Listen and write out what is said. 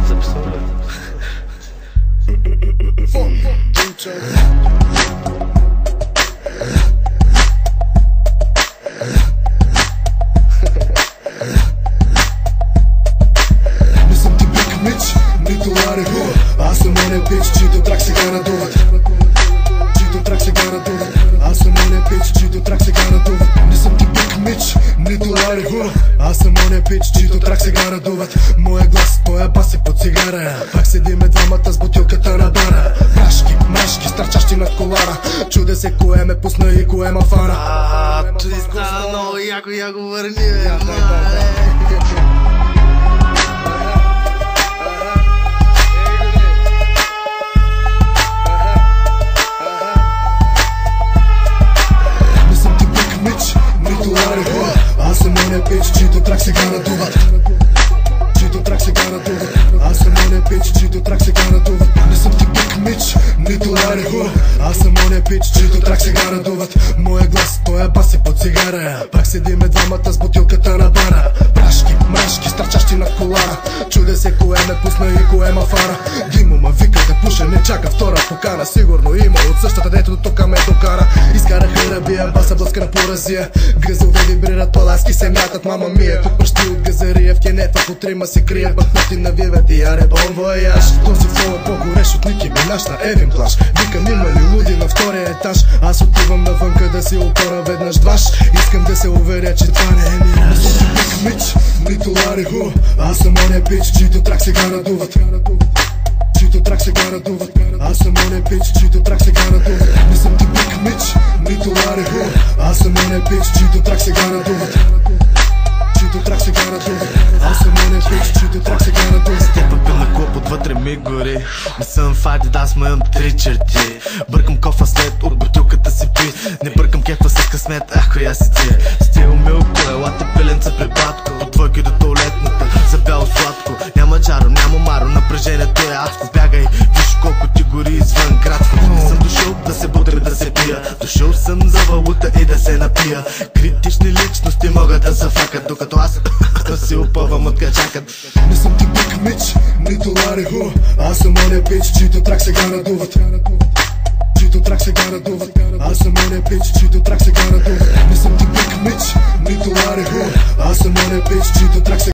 Записваме. Не съм ти Биг Мич, нито Лари Хуа. Аз съм оня пич, чийто трак сега надуват. Чийто трак сега надуват. Аз съм оня пич, чийто трак сега надуват. Не съм ти Биг Мич, нито Лари Хуа. Аз съм оня пич, чийто трак сега надуват. Моя глас, моя бас е под цигара. Пак седиме двамата с бутилката на бара. Прашки, мрашки, стърчащи над колара. Чудя се кое ме пусна и кое ма фара. Той стана много яко върни, бе. Аз съм оня пич, чийто трак сега надуват. Чийто трак сега надуват. Аз съм оня пич, чийто трак сега надуват. Не съм ти Биг Мич, нито Лари Хуа. Аз съм оня пич, чийто трак сега надуват. Моя глас, моя бас е под цигара. Пак седиме двамата с бутилката на бара. Прашки, мрашки, стърчащи над колара. Чудя се кое ме пусна и кое ма фара. Димо ма вика да пуша, не чака втора покана. Сигурно има от същата, дето до тука ме докара. Изкараха рабия, баса блъскана по разия. Гризове вибрират, паласки се мятат, мама мия. Тук пръщи от газария, в кенефа по трима се крият. Бъкнати навиват и аре бон вояж. Този флоу е по-горещ от Ники Минаж на Евин плаж. Викам има ли луди на втория етаж. Аз отивам навънка да си опора веднъж дваш. Искам да се уверя, че това не е мираж. Не съм ти Биг Мич, нито Лари Хуа. Аз съм оня пич, чийто трак сега надуват. Чийто трак сега надуват. Аз съм оня пич, чийто трак сега надуват. Не съм ти Биг Мич, нито Лари Хуа. Аз съм оня пич, чийто трак сега надуват. Чийто трак сега надуват. Аз съм оня пич, чийто трак сега надуват. Степа на клоп, отвътре ми гори. Не съм в Адидас, ма имам три черти. Бъркам кофа след, от бутилката си пи. Не бъркам кефа с късмет, ах коя си ти. Стил милко, елате пиленца при батко. От двойки до туалетната, за бяло сладко. Няма джаро, няма маро, напрежението е адско. Бягай, виж колко ти гори извън градско. Не съм дошъл да се будря, да се пия. Дошъл съм за валута и да се напия. Критични личности могат да зафакат, докато аз си опъвам от качакът. Не съм ти Биг Мич, нито Лари Хуа. Аз съм оня пич, чийто трак сега надуват. Чийто трак сега надуват. Аз съм оня пич, чийто трак сега надуват. Не съм ти Биг Мич, нито Лари Хуа. Аз съм оня пич, чийто трак сега